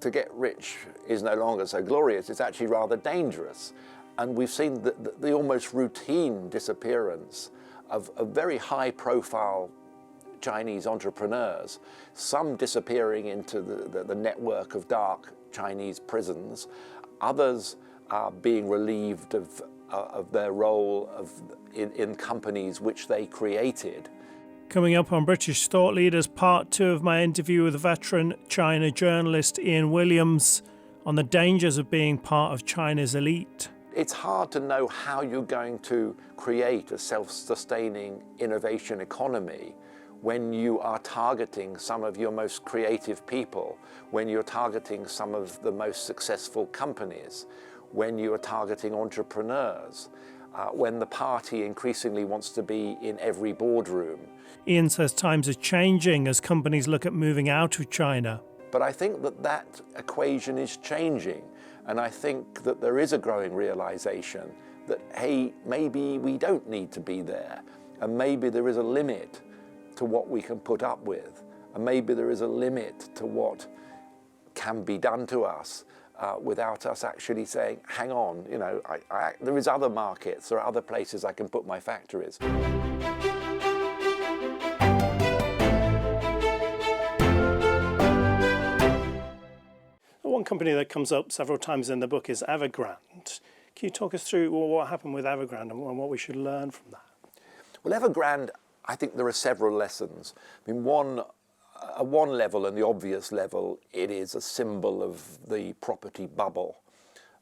to get rich is no longer so glorious, it's actually rather dangerous. And we've seen the almost routine disappearance of very high-profile Chinese entrepreneurs, some disappearing into the network of dark Chinese prisons, others being relieved of their role in companies which they created. Coming up on British Thought Leaders, part 2 of my interview with veteran China journalist Ian Williams on the dangers of being part of China's elite. It's hard to know how you're going to create a self-sustaining innovation economy when you are targeting some of your most creative people, when you're targeting some of the most successful companies, when you are targeting entrepreneurs, when the party increasingly wants to be in every boardroom. Ian says times are changing as companies look at moving out of China. But I think that equation is changing, and I think that there is a growing realization that, hey, maybe we don't need to be there, and maybe there is a limit to what we can put up with, and maybe there is a limit to what can be done to us without us actually saying, hang on, you know, there is other markets, there are other places I can put my factories. One company that comes up several times in the book is Evergrande. Can you talk us through what happened with Evergrande and what we should learn from that? Well, Evergrande, I think there are several lessons. I mean, at one level, and the obvious level, it is a symbol of the property bubble,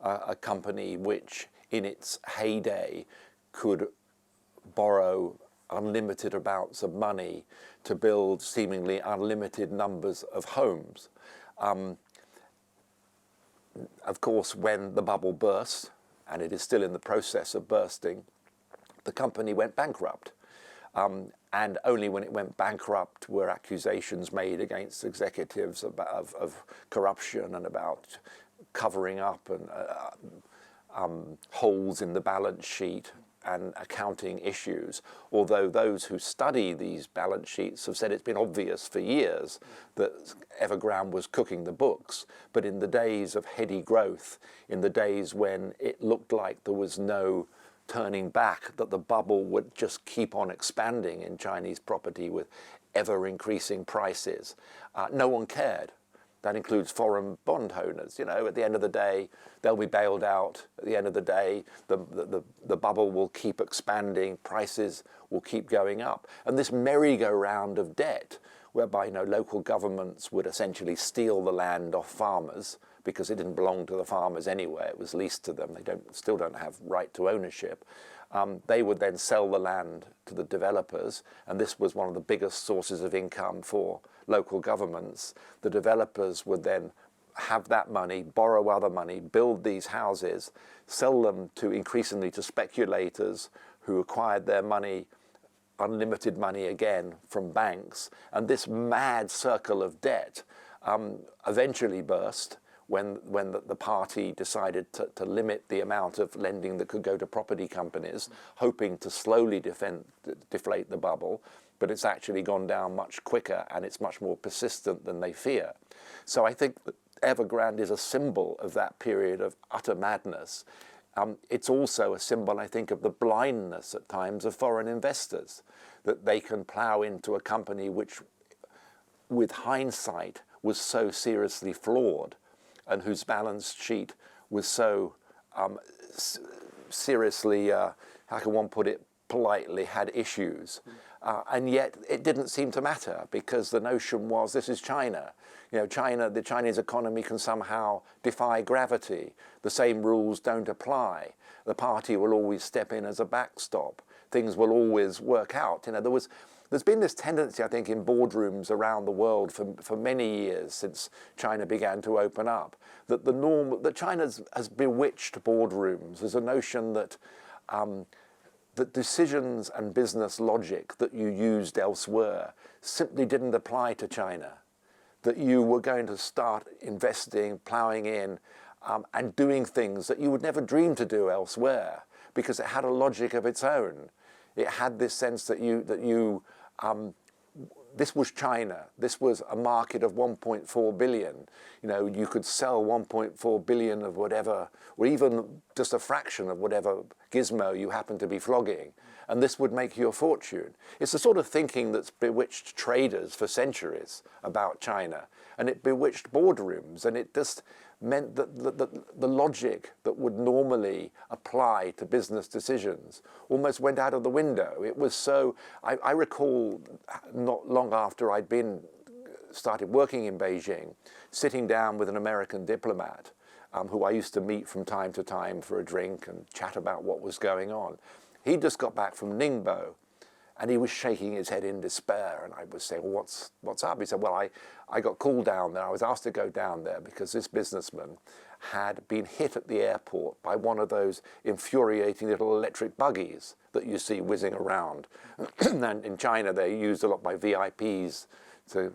a company which in its heyday could borrow unlimited amounts of money to build seemingly unlimited numbers of homes. Of course, when the bubble burst, and it is still in the process of bursting, the company went bankrupt. And only when it went bankrupt were accusations made against executives of corruption and about covering up and holes in the balance sheet and accounting issues, although those who study these balance sheets have said it's been obvious for years that Evergrande was cooking the books. But in the days of heady growth, in the days when it looked like there was no turning back, that the bubble would just keep on expanding in Chinese property with ever-increasing prices, no one cared. That includes foreign bond owners. You know, at the end of the day, they'll be bailed out. At the end of the day, the bubble will keep expanding, prices will keep going up. And this merry-go-round of debt, whereby, you know, local governments would essentially steal the land off farmers because it didn't belong to the farmers anyway, it was leased to them. They still don't have right to ownership. They would then sell the land to the developers, and this was one of the biggest sources of income for local governments. The developers would then have that money, borrow other money, build these houses, sell them increasingly to speculators who acquired their money, unlimited money again from banks. And this mad circle of debt eventually burst when the party decided to limit the amount of lending that could go to property companies, hoping to slowly deflate the bubble. But it's actually gone down much quicker, and it's much more persistent than they fear. So I think that Evergrande is a symbol of that period of utter madness. It's also a symbol, I think, of the blindness at times of foreign investors, that they can plow into a company which, with hindsight, was so seriously flawed, and whose balance sheet was so seriously, how can one put it politely, had issues. And yet it didn't seem to matter, because the notion was, this is China. You know, the Chinese economy can somehow defy gravity. The same rules don't apply. The party will always step in as a backstop. Things will always work out. You know, there's been this tendency, I think, in boardrooms around the world for many years since China began to open up, that China has bewitched boardrooms. There's a notion that that decisions and business logic that you used elsewhere simply didn't apply to China, that you were going to start investing, ploughing in, and doing things that you would never dream to do elsewhere, because it had a logic of its own. It had this sense that this was China. This was a market of 1.4 billion. You know, you could sell 1.4 billion of whatever, or even just a fraction of whatever gizmo you happen to be flogging, and this would make you a fortune. It's the sort of thinking that's bewitched traders for centuries about China, and it bewitched boardrooms, and it just meant that the logic that would normally apply to business decisions almost went out of the window. It was so, I recall not long after I'd started working in Beijing, sitting down with an American diplomat who I used to meet from time to time for a drink and chat about what was going on. He just got back from Ningbo, and he was shaking his head in despair, and I was saying, well, what's up? He said, well, I got called down there. I was asked to go down there because this businessman had been hit at the airport by one of those infuriating little electric buggies that you see whizzing around. And in China, they're used a lot by VIPs to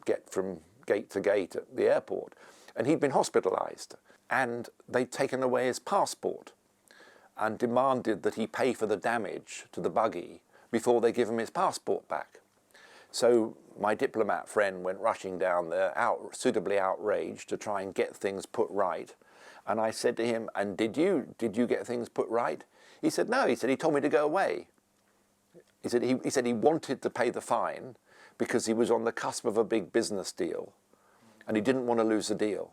get from gate to gate at the airport. And he'd been hospitalized, and they'd taken away his passport and demanded that he pay for the damage to the buggy before they give him his passport back. So my diplomat friend went rushing down there, suitably outraged, to try and get things put right. And I said to him, and did you get things put right? He said, no. He said, he told me to go away. He said he wanted to pay the fine because he was on the cusp of a big business deal, and he didn't want to lose the deal.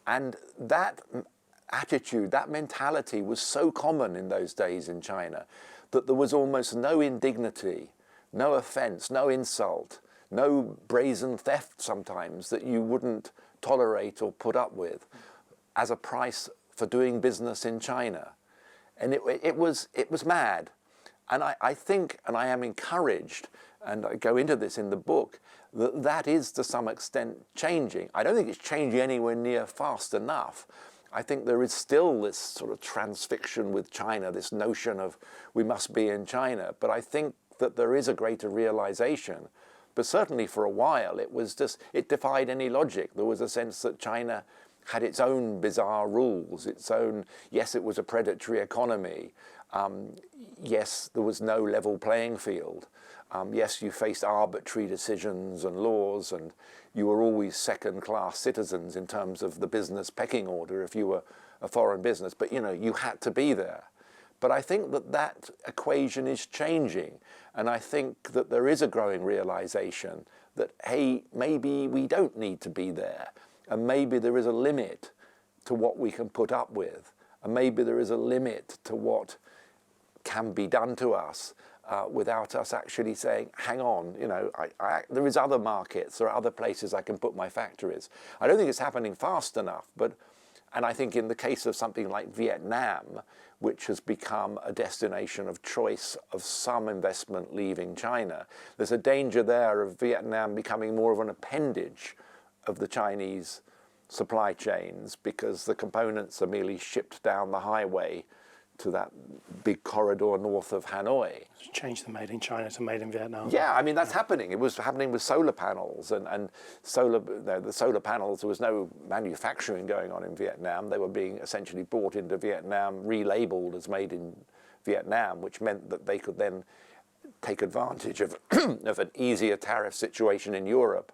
And that attitude, that mentality was so common in those days in China that there was almost no indignity, no offense, no insult, no brazen theft sometimes that you wouldn't tolerate or put up with as a price for doing business in China. And it was mad. And I think, and I am encouraged, and I go into this in the book, that is to some extent changing. I don't think it's changing anywhere near fast enough. I think there is still this sort of transfixion with China, this notion of we must be in China. But I think that there is a greater realization. But certainly for a while, it defied any logic. There was a sense that China had its own bizarre rules, yes, it was a predatory economy. Yes, there was no level playing field. Yes, you faced arbitrary decisions and laws, and you were always second-class citizens in terms of the business pecking order if you were a foreign business. But, you know, you had to be there. But I think that equation is changing. And I think that there is a growing realization that, hey, maybe we don't need to be there. And maybe there is a limit to what we can put up with. And maybe there is a limit to what can be done to us without us actually saying, hang on, you know, there is other markets, there are other places I can put my factories. I don't think it's happening fast enough, and I think in the case of something like Vietnam, which has become a destination of choice of some investment leaving China, there's a danger there of Vietnam becoming more of an appendage of the Chinese supply chains because the components are merely shipped down the highway to that big corridor north of Hanoi. Change the made in China to made in Vietnam. Yeah, I mean, that's happening. It was happening with solar panels and the solar panels. There was no manufacturing going on in Vietnam. They were being essentially brought into Vietnam, relabeled as made in Vietnam, which meant that they could then take advantage of, of an easier tariff situation in Europe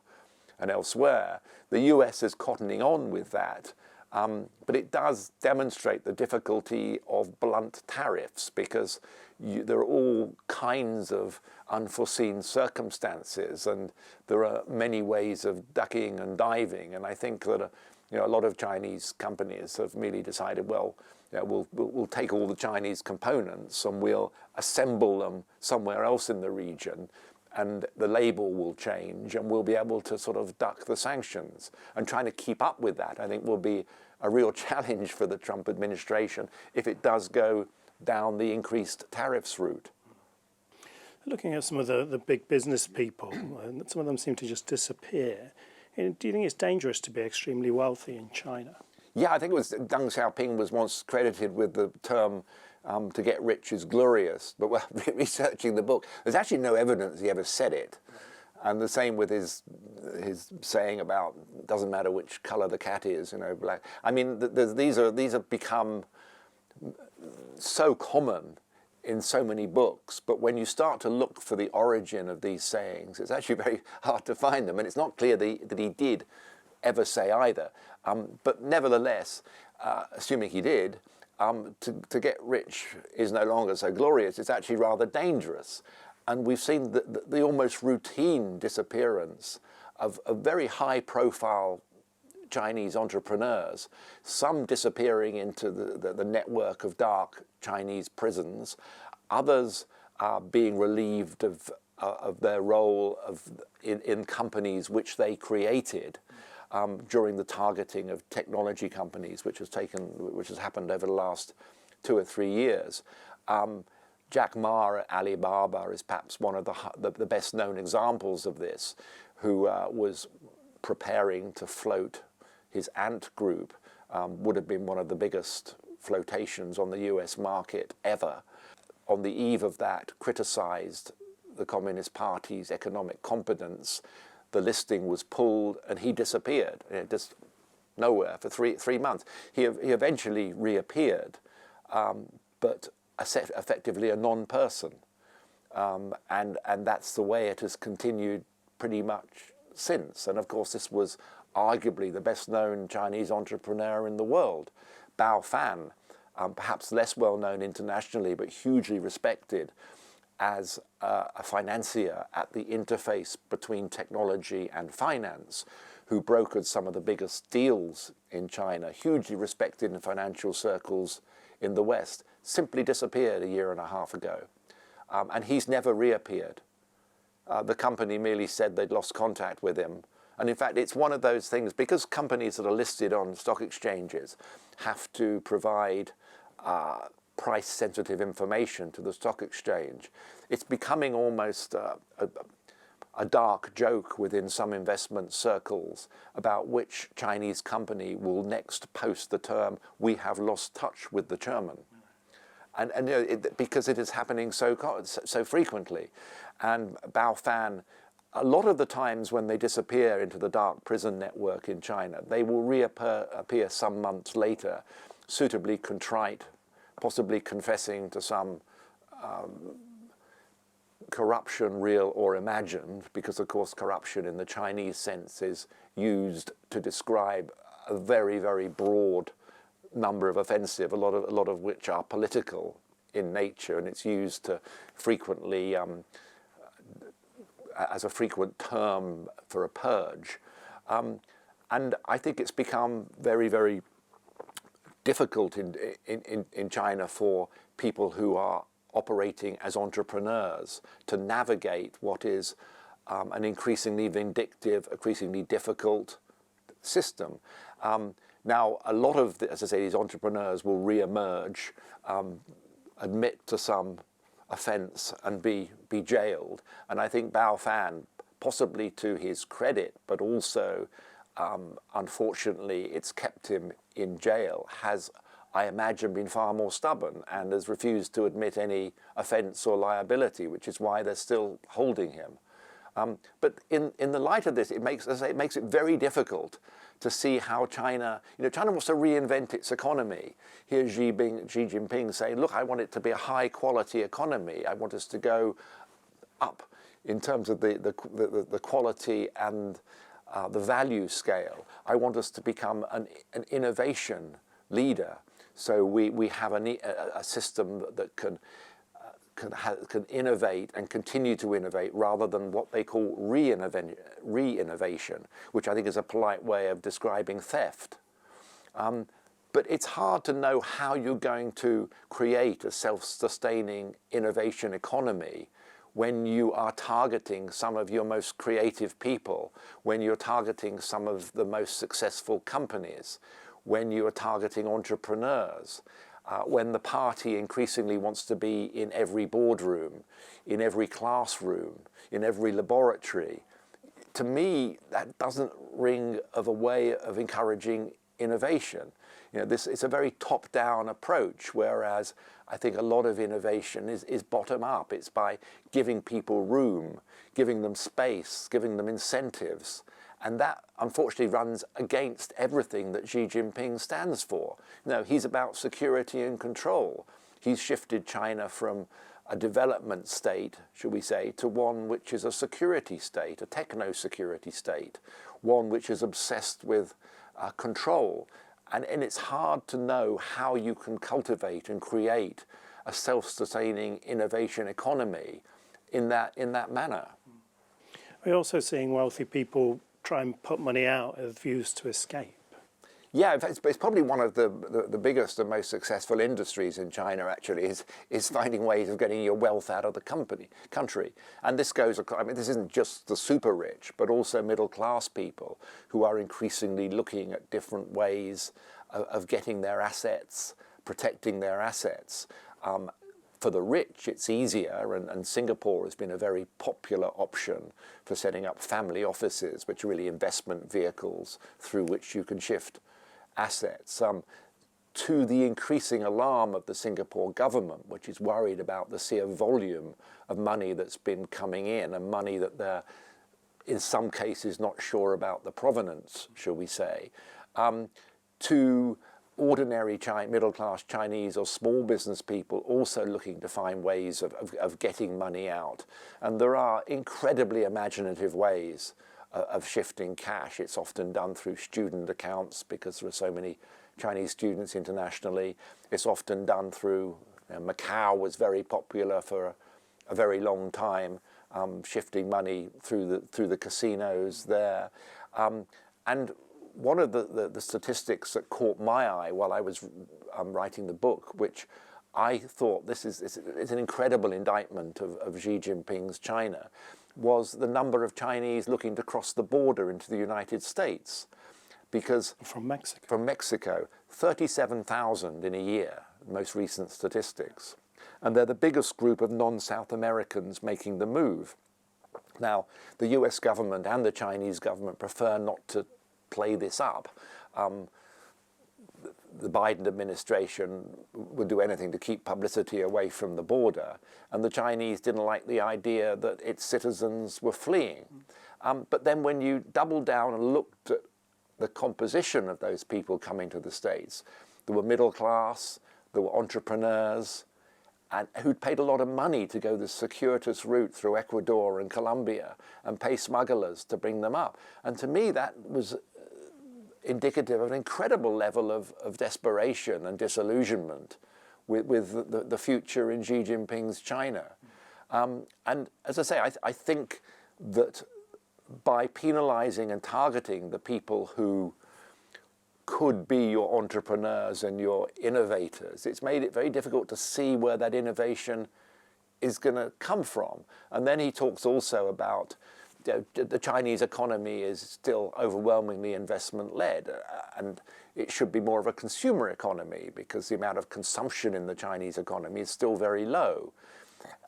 and elsewhere. The US is cottoning on with that. But it does demonstrate the difficulty of blunt tariffs because there are all kinds of unforeseen circumstances and there are many ways of ducking and diving. And I think that a lot of Chinese companies have merely decided, well, we'll take all the Chinese components and we'll assemble them somewhere else in the region, and the label will change and we'll be able to sort of duck the sanctions. And trying to keep up with that, I think, will be a real challenge for the Trump administration if it does go down the increased tariffs route. Looking at some of the big business people, some of them seem to just disappear. Do you think it's dangerous to be extremely wealthy in China? Yeah, I think it was Deng Xiaoping was once credited with the term to get rich is glorious, but while researching the book, there's actually no evidence he ever said it. And the same with his saying about doesn't matter which color the cat is, black. I mean, these have become so common in so many books, but when you start to look for the origin of these sayings, it's actually very hard to find them, and it's not clear that he did ever say either. But nevertheless, assuming he did, to get rich is no longer so glorious. It's actually rather dangerous. And we've seen the almost routine disappearance of very high-profile Chinese entrepreneurs, some disappearing into the network of dark Chinese prisons, others being relieved of their role in companies which they created during the targeting of technology companies, which has happened over the last 2 or 3 years. Jack Ma at Alibaba is perhaps one of the best known examples of this, who was preparing to float his Ant Group, would have been one of the biggest flotations on the US market ever. On the eve of that, criticized the Communist Party's economic competence. The listing was pulled and he disappeared, just nowhere for three months. He eventually reappeared, but effectively a non-person. And that's the way it has continued pretty much since. And of course, this was arguably the best known Chinese entrepreneur in the world, Bao Fan, perhaps less well known internationally, but hugely respected as a financier at the interface between technology and finance, who brokered some of the biggest deals in China, hugely respected in financial circles in the West, simply disappeared a year and a half ago. And he's never reappeared. The company merely said they'd lost contact with him. And in fact, it's one of those things, because companies that are listed on stock exchanges have to provide price-sensitive information to the stock exchange, it's becoming almost a dark joke within some investment circles about which Chinese company will next post the term, "We have lost touch with the chairman." And you know, because it is happening so frequently. And Bao Fan, a lot of the times when they disappear into the dark prison network in China, they will reappear some months later, suitably contrite, possibly confessing to some corruption, real or imagined, because of course corruption in the Chinese sense is used to describe a very, very broad number of offensive, a lot of which are political in nature, and it's used to frequently as a frequent term for a purge. And I think it's become very, very difficult in China for people who are operating as entrepreneurs to navigate what is an increasingly vindictive, increasingly difficult system. Now, a lot of, as I say, these entrepreneurs will re-emerge, admit to some offence and be jailed. And I think Bao Fan, possibly to his credit, but also, unfortunately, it's kept him in jail, has, I imagine, been far more stubborn and has refused to admit any offence or liability, which is why they're still holding him. But in the light of this, it makes it very difficult to see how China wants to reinvent its economy. Here's Xi Jinping saying, look, I want it to be a high quality economy. I want us to go up in terms of the quality and the value scale. I want us to become an innovation leader. So we have a system that can innovate and continue to innovate rather than what they call re-innovation, which I think is a polite way of describing theft. But it's hard to know how you're going to create a self-sustaining innovation economy when you are targeting some of your most creative people, when you're targeting some of the most successful companies, when you are targeting entrepreneurs. When the party increasingly wants to be in every boardroom, in every classroom, in every laboratory. To me, that doesn't ring of a way of encouraging innovation. It's a very top-down approach, whereas I think a lot of innovation is bottom-up. It's by giving people room, giving them space, giving them incentives. And that, unfortunately, runs against everything that Xi Jinping stands for. He's about security and control. He's shifted China from a development state, should we say, to one which is a security state, a techno-security state, one which is obsessed with control. And it's hard to know how you can cultivate and create a self-sustaining innovation economy in that manner. We're also seeing wealthy people try and put money out with views to escape. Yeah, in fact, it's probably one of the biggest and most successful industries in China, actually, is finding ways of getting your wealth out of the country. And this goes, I mean, this isn't just the super rich, but also middle class people who are increasingly looking at different ways of getting their assets, protecting their assets. For the rich, it's easier, and Singapore has been a very popular option for setting up family offices, which are really investment vehicles through which you can shift assets, to the increasing alarm of the Singapore government, which is worried about the sheer volume of money that's been coming in, and money that they're, in some cases, not sure about the provenance, shall we say, to ordinary middle-class Chinese or small business people also looking to find ways of getting money out. And there are incredibly imaginative ways of shifting cash. It's often done through student accounts because there are so many Chinese students internationally. It's often done through, Macau was very popular for a very long time, shifting money through the casinos there. And one of the statistics that caught my eye while I was writing the book, which I thought it's an incredible indictment of Xi Jinping's China, was the number of Chinese looking to cross the border into the United States. Because from Mexico, 37,000 in a year, most recent statistics. And they're the biggest group of non-South Americans making the move. Now, the US government and the Chinese government prefer not to play this up. The Biden administration would do anything to keep publicity away from the border, and the Chinese didn't like the idea that its citizens were fleeing. But then when you doubled down and looked at the composition of those people coming to the States, there were middle class, there were entrepreneurs, and who'd paid a lot of money to go the circuitous route through Ecuador and Colombia and pay smugglers to bring them up. And to me, that was indicative of an incredible level of desperation and disillusionment with the future in Xi Jinping's China. And as I say, I think that by penalizing and targeting the people who could be your entrepreneurs and your innovators, it's made it very difficult to see where that innovation is going to come from. And then he talks also about the Chinese economy is still overwhelmingly investment-led, and it should be more of a consumer economy because the amount of consumption in the Chinese economy is still very low.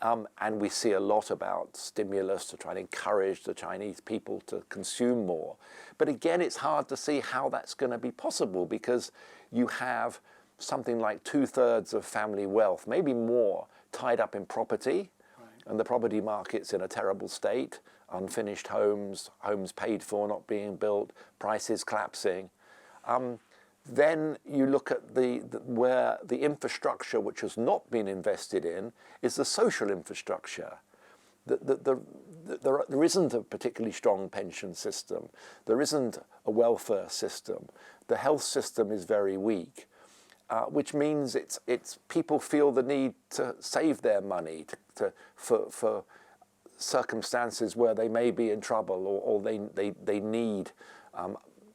And we see a lot about stimulus to try and encourage the Chinese people to consume more. But again, it's hard to see how that's going to be possible because you have something like 2/3 of family wealth, maybe more, tied up in property. Right. And the property market's in a terrible state. Unfinished homes, homes paid for not being built, prices collapsing. Then you look at where the infrastructure which has not been invested in is the social infrastructure. There isn't a particularly strong pension system. There isn't a welfare system. The health system is very weak, which means it's people feel the need to save their money for circumstances where they may be in trouble or they need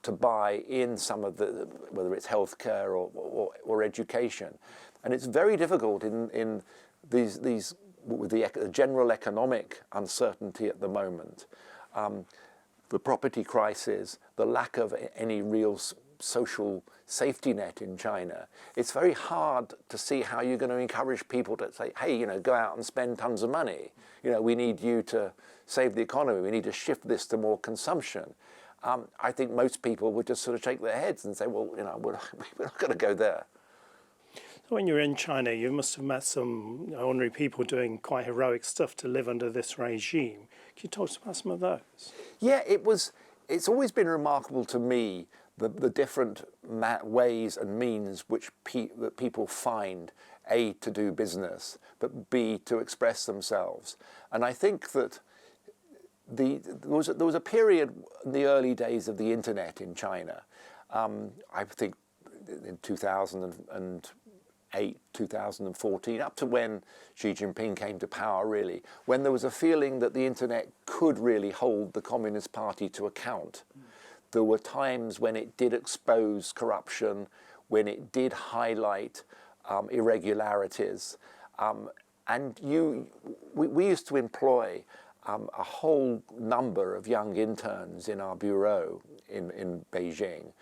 to buy in some of the, whether it's healthcare or education. And it's very difficult in these with the general economic uncertainty at the moment, the property crisis, the lack of any real social safety net in China. It's very hard to see how you're going to encourage people to say, hey, go out and spend tons of money. We need you to save the economy. We need to shift this to more consumption. I think most people would just sort of shake their heads and say, well, we're not going to go there. So when you're in China, you must have met some ordinary people doing quite heroic stuff to live under this regime. Can you talk about some of those? Yeah, it's always been remarkable to me the different ways and means which that people find, A, to do business, but B, to express themselves. And I think that there was a period in the early days of the internet in China, I think in 2008, 2014, up to when Xi Jinping came to power, really, when there was a feeling that the internet could really hold the Communist Party to account. There were times when it did expose corruption, when it did highlight irregularities. And we used to employ a whole number of young interns in our bureau in Beijing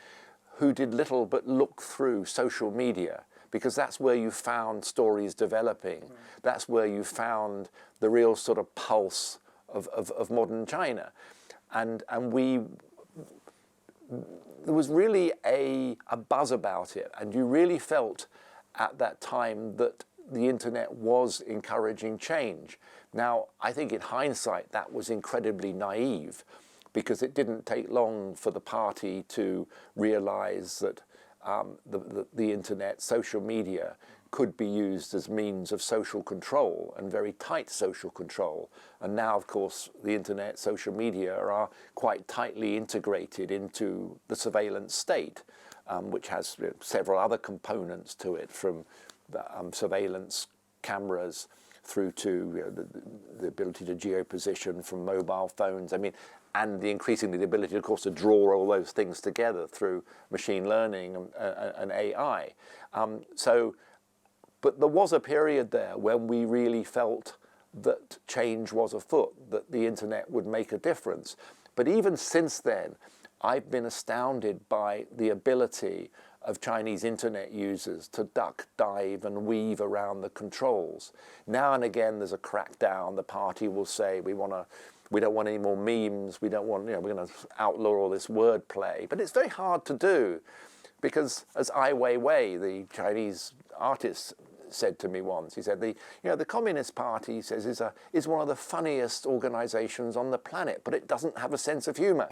who did little but look through social media, because that's where you found stories developing. Right. That's where you found the real sort of pulse of modern China. And there was really a buzz about it, and you really felt at that time that the internet was encouraging change. Now, I think in hindsight that was incredibly naive, because it didn't take long for the party to realize that the internet, social media, could be used as means of social control, and very tight social control. And now, of course, the internet, social media are quite tightly integrated into the surveillance state, which has several other components to it, from surveillance cameras through to the ability to geoposition from mobile phones. I mean, and increasingly the ability, of course, to draw all those things together through machine learning and AI. But there was a period there when we really felt that change was afoot, that the internet would make a difference. But even since then, I've been astounded by the ability of Chinese internet users to duck, dive, and weave around the controls. Now and again, there's a crackdown. The party will say, we don't want any more memes. We don't want, we're going to outlaw all this wordplay. But it's very hard to do, because as Ai Weiwei, the Chinese artist, said to me once, he said, the Communist Party, he says, is one of the funniest organizations on the planet, but it doesn't have a sense of humor.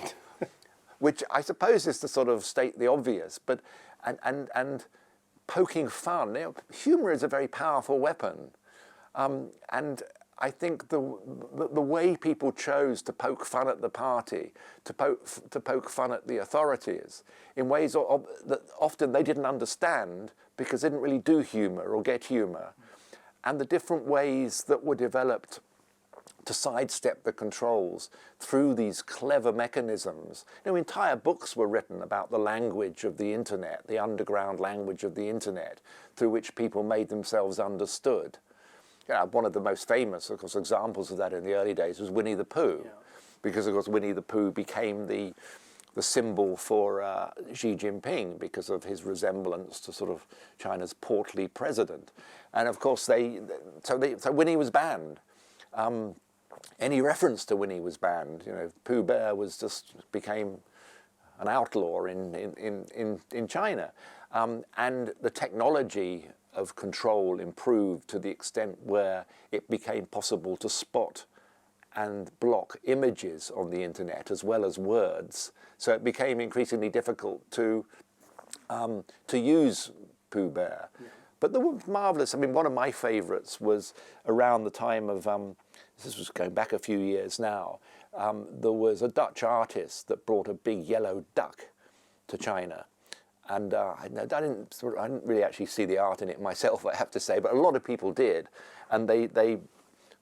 Which I suppose is to sort of state the obvious, but and poking fun. Humor is a very powerful weapon, and I think the way people chose to poke fun at the party, to poke fun at the authorities, in ways that often they didn't understand, because they didn't really do humor or get humor, and the different ways that were developed to sidestep the controls through these clever mechanisms. Entire books were written about the language of the internet, the underground language of the internet, through which people made themselves understood. One of the most famous, of course, examples of that in the early days was Winnie the Pooh, because, of course, Winnie the Pooh became the symbol for Xi Jinping because of his resemblance to sort of China's portly president. And, of course, so Winnie was banned. Any reference to Winnie was banned. Pooh Bear became an outlaw in China, and the technology of control improved to the extent where it became possible to spot and block images on the internet as well as words. So it became increasingly difficult to use Pooh Bear. Yeah. But they were marvelous. I mean, one of my favorites was around the time of, this was going back a few years now, there was a Dutch artist that brought a big yellow duck to China. And I didn't really actually see the art in it myself, I have to say, but a lot of people did. And they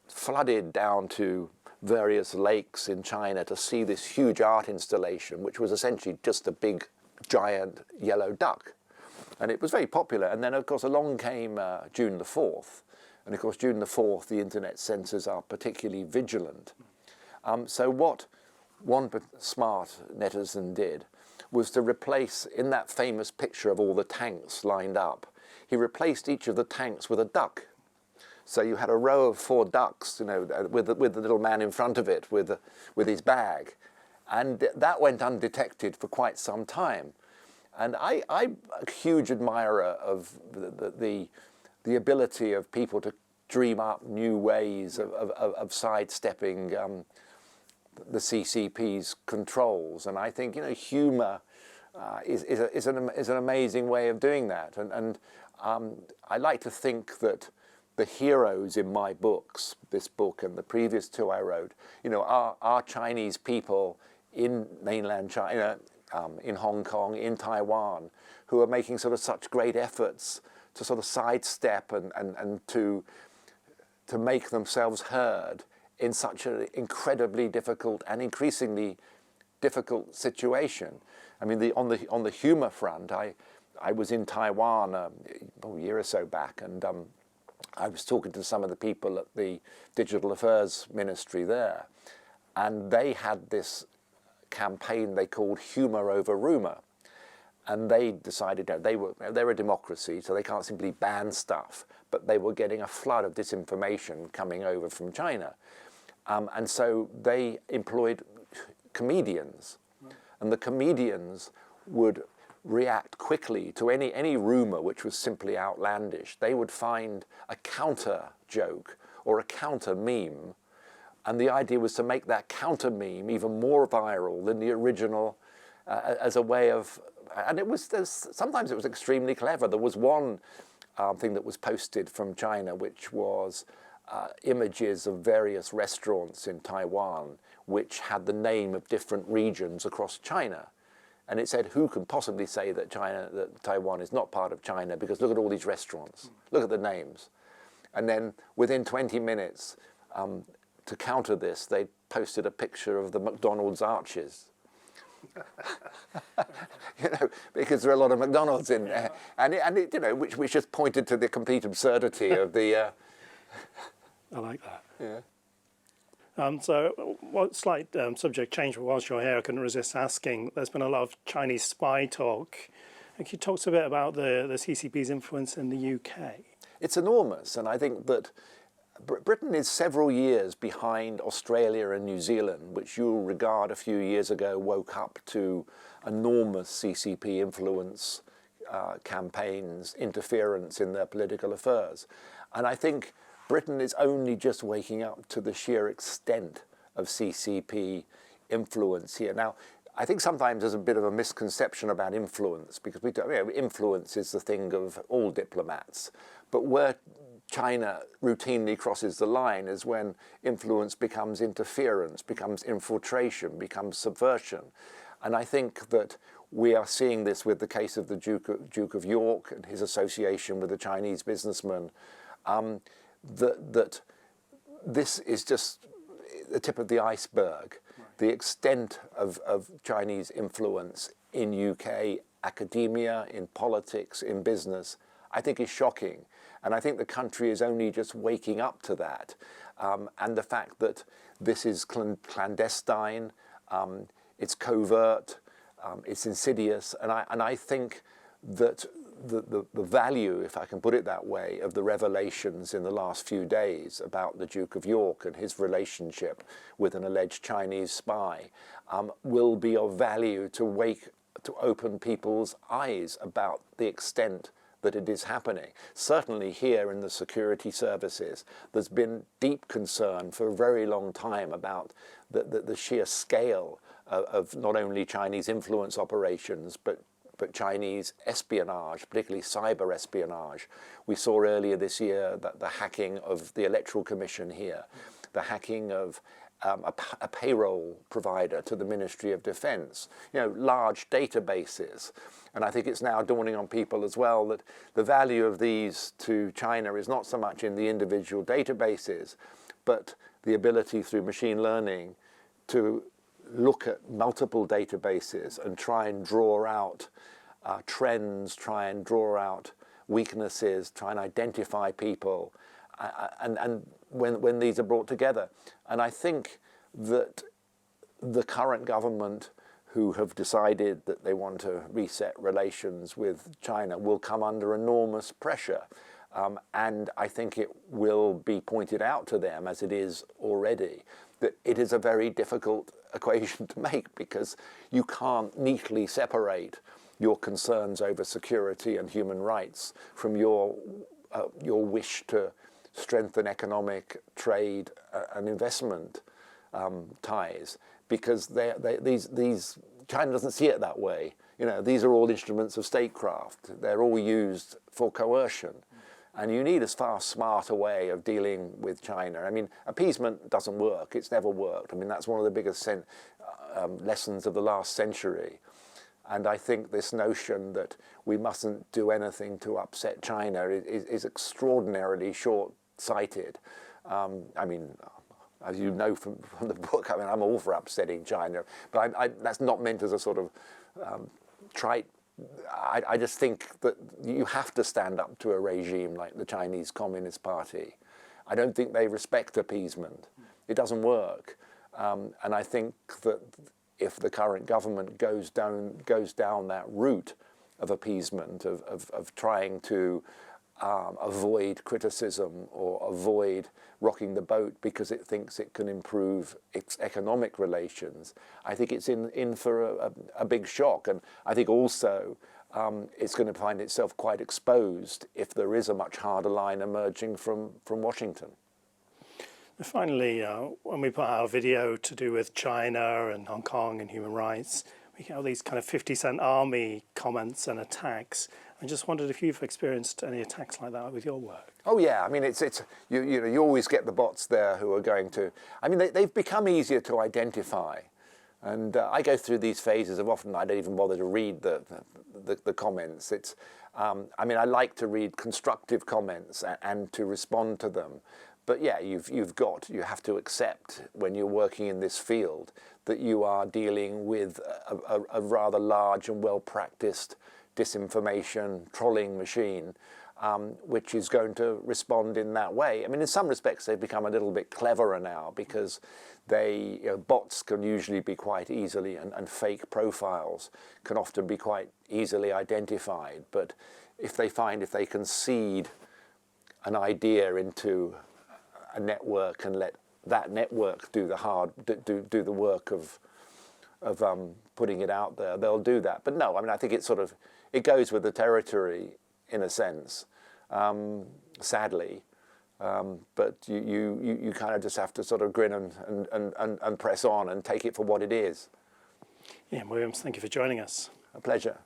flooded down to various lakes in China to see this huge art installation, which was essentially just a big, giant yellow duck. And it was very popular. And then, of course, along came June the 4th. And, of course, June the 4th, the internet censors are particularly vigilant. So what one smart netizen did was to replace, in that famous picture of all the tanks lined up, he replaced each of the tanks with a duck. So you had a row of 4 ducks, with the little man in front of it with his bag. And that went undetected for quite some time. And I'm a huge admirer of the ability of people to dream up new ways of sidestepping the CCP's controls. And I think, humor is an amazing way of doing that. And I like to think that the heroes in my books, this book and the previous two I wrote, are Chinese people in mainland China, in Hong Kong, in Taiwan, who are making sort of such great efforts to sort of sidestep and to make themselves heard in such an incredibly difficult and increasingly difficult situation. I mean, on the humour front, I was in Taiwan a year or so back, and I was talking to some of the people at the Digital Affairs Ministry there, and they had this campaign they called Humour Over Rumour. And they decided that they're a democracy, so they can't simply ban stuff, but they were getting a flood of disinformation coming over from China. And so they employed comedians, and the comedians would react quickly to any rumor which was simply outlandish. They would find a counter joke or a counter meme, and the idea was to make that counter meme even more viral than the original, as a way of, and sometimes it was extremely clever. There was one thing that was posted from China, which was images of various restaurants in Taiwan, which had the name of different regions across China. And it said, who can possibly say that Taiwan is not part of China? Because look at all these restaurants, look at the names. And then within 20 minutes, to counter this, they posted a picture of the McDonald's arches. Because there are a lot of McDonald's in there, and it which just pointed to the complete absurdity of the. I like that. Yeah. So, what slight subject change? But whilst you're here, I couldn't resist asking. There's been a lot of Chinese spy talk. And can you talk a bit about the CCP's influence in the UK? It's enormous, and I think that Britain is several years behind Australia and New Zealand, which you'll regard a few years ago woke up to enormous CCP influence, campaigns, interference in their political affairs. And I think Britain is only just waking up to the sheer extent of CCP influence here. Now, I think sometimes there's a bit of a misconception about influence, because influence is the thing of all diplomats. But where China routinely crosses the line is when influence becomes interference, becomes infiltration, becomes subversion. And I think that we are seeing this with the case of the Duke of York and his association with the Chinese businessman, that this is just the tip of the iceberg. Right. The extent of Chinese influence in UK academia, in politics, in business, I think is shocking. And I think the country is only just waking up to that. And the fact that this is clandestine, it's covert, it's insidious. And I think that the value, if I can put it that way, of the revelations in the last few days about the Duke of York and his relationship with an alleged Chinese spy will be of value to open people's eyes about the extent that it is happening. Certainly here in the security services, there's been deep concern for a very long time about the sheer scale of not only Chinese influence operations, but Chinese espionage, particularly cyber espionage. We saw earlier this year that the hacking of the Electoral Commission here, the hacking of a payroll provider to the Ministry of Defence, large databases. And I think it's now dawning on people as well that the value of these to China is not so much in the individual databases, but the ability through machine learning to look at multiple databases and try and draw out trends, try and draw out weaknesses, try and identify people, and when these are brought together. And I think that the current government, who have decided that they want to reset relations with China, will come under enormous pressure. And I think it will be pointed out to them, as it is already, that it is a very difficult equation to make, because you can't neatly separate your concerns over security and human rights from your wish to strengthen economic, trade and investment ties, because these China doesn't see it that way. You know, these are all instruments of statecraft. They're all used for coercion. And you need a far smarter way of dealing with China. I mean, appeasement doesn't work. It's never worked. I mean, that's one of the biggest lessons of the last century. And I think this notion that we mustn't do anything to upset China is extraordinarily short-sighted. I mean, as you know from the book, I mean, I'm all for upsetting China, but that's not meant as a sort of trite. I just think that you have to stand up to a regime like the Chinese Communist Party. I don't think they respect appeasement. It doesn't work. And I think that if the current government goes down that route of appeasement, of trying to avoid criticism or avoid rocking the boat because it thinks it can improve its economic relations, I think it's in for a big shock. And I think also it's going to find itself quite exposed if there is a much harder line emerging from Washington. Finally, when we put out a video to do with China and Hong Kong and human rights, we get all these kind of 50-cent army comments and attacks. I just wondered if you've experienced any attacks like that with your work. Oh yeah, I mean you always get the bots there who are going to. I mean they've become easier to identify, and I go through these phases of often I don't even bother to read the comments. It's I mean I like to read constructive comments and to respond to them. But yeah, you have to accept when you're working in this field that you are dealing with a rather large and well-practiced disinformation trolling machine, which is going to respond in that way. I mean, in some respects, they've become a little bit cleverer now because bots can usually be quite easily, and fake profiles can often be quite easily identified. But if they can seed an idea into a network and let that network do the work of putting it out there, they'll do that. But no, I mean, I think it goes with the territory in a sense, sadly. But you kind of just have to sort of grin and press on and take it for what it is. Ian Williams, thank you for joining us. A pleasure.